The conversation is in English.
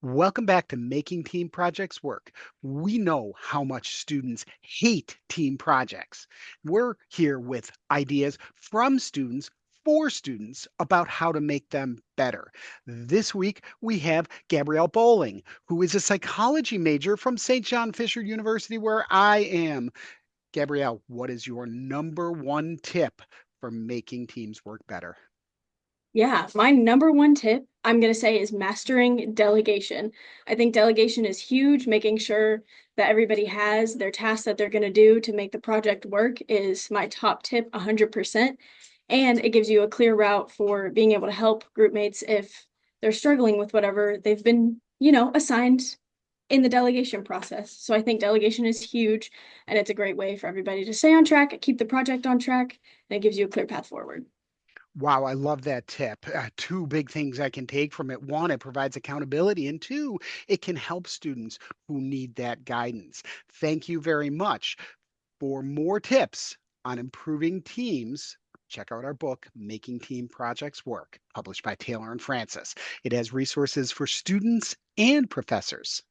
Welcome back to Making Team Projects Work. We know how much students hate team projects. We're here with ideas from students for students about how to make them better. This week, we have Gabrielle Boling, who is a psychology major from St. John Fisher University, where I am. Gabrielle, what is your number one tip for making teams work better? Yeah, my number one tip I'm going to say is mastering delegation. I think delegation is huge. Making sure that everybody has their tasks that they're going to do to make the project work is my top tip 100%. And it gives you a clear route for being able to help group mates if they're struggling with whatever they've been, assigned in the delegation process. So I think delegation is huge and it's a great way for everybody to stay on track, keep the project on track, and it gives you a clear path forward. Wow, I love that tip. Two big things I can take from it. One, it provides accountability, and two, it can help students who need that guidance. Thank you very much. For more tips on improving teams, check out our book, Making Team Projects Work, published by Taylor and Francis. It has resources for students and professors.